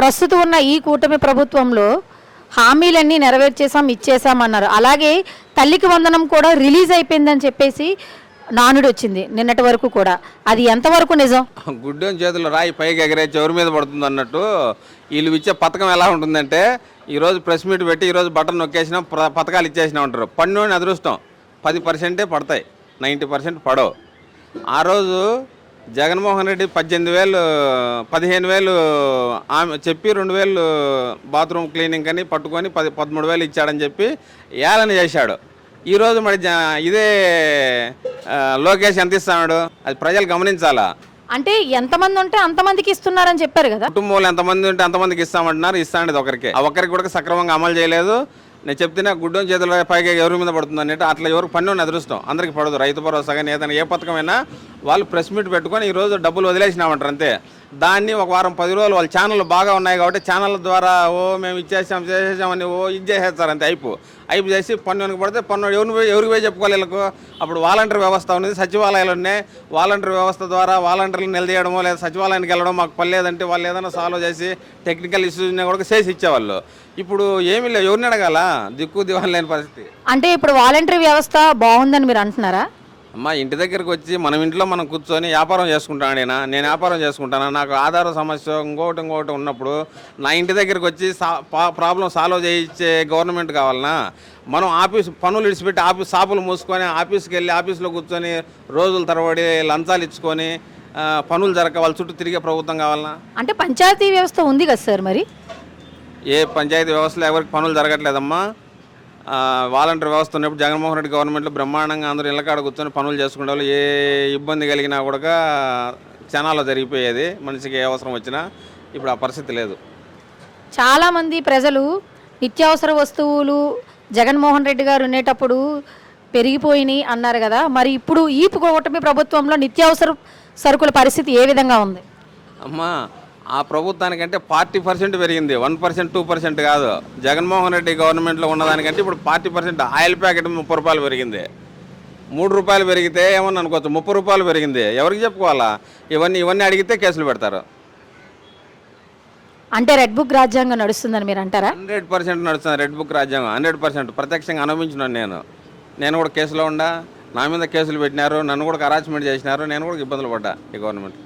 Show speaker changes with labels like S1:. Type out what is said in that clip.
S1: ప్రస్తుతం ఉన్న ఈ కూటమి ప్రభుత్వంలో హామీలన్నీ నెరవేర్చేసాం ఇచ్చేసామన్నారు. అలాగే తల్లికి వందనం కూడా రిలీజ్ అయిపోయిందని చెప్పేసి నానుడు వచ్చింది నిన్నటి వరకు కూడా. అది ఎంతవరకు నిజం?
S2: గుడ్డోని చేతుల్లో రాయి పైకి ఎగరేసి ఎవరి మీద పడుతుంది అన్నట్టు వీళ్ళు ఇచ్చే పథకం ఎలా ఉంటుందంటే, ఈరోజు ప్రెస్ మీట్ పెట్టి ఈరోజు బటన్ నొక్కేసినా పథకాలు ఇచ్చేసినా ఉంటారు. పన్నుని అదృష్టం 10% పడతాయి, 90% పడవు. ఆ రోజు జగన్మోహన్ రెడ్డి 18,000 15,000 ఆమె చెప్పి 2,000 బాత్రూమ్ క్లీనింగ్ అని పట్టుకొని 13,000 ఇచ్చాడని చెప్పి ఏలని చేశాడు. ఈరోజు మరి ఇదే లోకేష్ ఎంత ఇస్తున్నాడు అది ప్రజలు గమనించాలా.
S1: అంటే ఎంతమంది ఉంటే అంతమందికి ఇస్తున్నారని చెప్పారు కదా.
S2: కుటుంబంలో ఎంతమంది ఉంటే అంతమందికి ఇస్తామంటున్నారు. ఇస్తాండేది ఒకరికి, ఆ ఒక్కరికి కూడా సక్రమంగా అమలు చేయలేదు. నేను చెప్తున్నా గుడ్డోని చేతుల పైగా ఎవరి మీద పడుతుంది అన్నట్టు. అట్లా ఎవరికి పన్ను అదృష్టం అందరికి పడదు. రైతు భరోసా కానీ ఏదైనా ఏ పథకమైనా వాళ్ళు ప్రెస్ మీట్ పెట్టుకొని ఈరోజు డబ్బులు వదిలేసినామంటారు అంతే. దాన్ని ఒక వారం 10 రోజులు వాళ్ళ ఛానళ్ళు బాగా ఉన్నాయి కాబట్టి ఛానళ్ళ ద్వారా మేము చేసేసామని ఇది చేసేస్తారు అంతే. అయిపు చేసి పన్ను వెనక పడితే పన్ను ఎవరికి పోయి చెప్పుకోవాలి వీళ్ళకు. అప్పుడు వాలంటీర్ వ్యవస్థ ఉన్నది, సచివాలయాలు ఉన్నాయి. వాలంటీర్ వ్యవస్థ ద్వారా వాలంటీర్లు నిలదీయడమో లేదా సచివాలయానికి వెళ్ళడం మాకు పర్లేదంటే వాళ్ళు ఏదైనా సాల్వ్ చేసి టెక్నికల్ ఇష్యూస్ కూడా చేసి ఇచ్చేవాళ్ళు. ఇప్పుడు ఏమీ లేదు, ఎవరిని అడగాల, దిక్కు దివాన్ లేని పరిస్థితి.
S1: అంటే ఇప్పుడు వాలంటీర్ వ్యవస్థ బాగుందని మీరు అంటున్నారా?
S2: అమ్మ ఇంటి దగ్గరికి వచ్చి మనం ఇంట్లో మనం కూర్చొని వ్యాపారం చేసుకుంటాను. నేను వ్యాపారం చేసుకుంటాను, నాకు ఆధార సమస్య ఇంకోటి ఉన్నప్పుడు నా ఇంటి దగ్గరికి వచ్చి ప్రాబ్లం సాల్వ్ చేయించే గవర్నమెంట్ కావాలన్నా? మనం ఆఫీస్ పనులు విడిచిపెట్టి షాపులు మూసుకొని ఆఫీస్కి వెళ్ళి ఆఫీస్లో కూర్చొని రోజుల తరబడి లంచాలు ఇచ్చుకొని పనులు జరగక వాళ్ళ చుట్టూ తిరిగే ప్రభుత్వం కావాలన్నా?
S1: అంటే పంచాయతీ వ్యవస్థ ఉంది కదా సార్, మరి
S2: ఏ పంచాయతీ వ్యవస్థలో ఎవరికి పనులు జరగట్లేదమ్మా. వాలంటీర్ వ్యవస్థ ఉన్నప్పుడు జగన్మోహన్ రెడ్డి గవర్నమెంట్లో బ్రహ్మాండంగా అందరూ ఇళ్ళకాడ కూర్చొని పనులు చేసుకునే వాళ్ళు. ఏ ఇబ్బంది కలిగినా కూడా క్షణాల్లో జరిగిపోయేది, మనిషికి ఏ అవసరం వచ్చినా. ఇప్పుడు ఆ పరిస్థితి లేదు.
S1: చాలామంది ప్రజలు నిత్యావసర వస్తువులు జగన్మోహన్ రెడ్డి గారు ఉండేటప్పుడు పెరిగిపోయినాయి అన్నారు కదా. మరి ఇప్పుడు ఈ కూటమి ప్రభుత్వంలో నిత్యావసర సరుకుల పరిస్థితి ఏ విధంగా ఉంది?
S2: అమ్మా ఆ ప్రభుత్వానికంటే 40% పెరిగింది, 1% 2% కాదు. జగన్మోహన్ రెడ్డి గవర్నమెంట్లో ఉన్నదానికంటే ఇప్పుడు 40%. ఆయిల్ ప్యాకెట్ 30 రూపాయలు పెరిగింది. 3 రూపాయలు పెరిగితే ఏమన్నా అనుకోవచ్చు, 30 రూపాయలు పెరిగింది. ఎవరికి చెప్పుకోవాలా? ఇవన్నీ అడిగితే కేసులు పెడతారు.
S1: అంటే రెడ్ బుక్ రాజ్యాంగం నడుస్తుందని మీరు అంటారా?
S2: 100% నడుస్తుంది రెడ్ బుక్ రాజ్యాంగం. 100% ప్రత్యక్షంగా అనుభవించినాను నేను కూడా కేసులో ఉండా. నా మీద కేసులు పెట్టినారు, నన్ను కూడా హరాస్మెంట్ చేసినారు, నేను కూడా ఇబ్బందులు పడ్డా ఈ గవర్నమెంట్.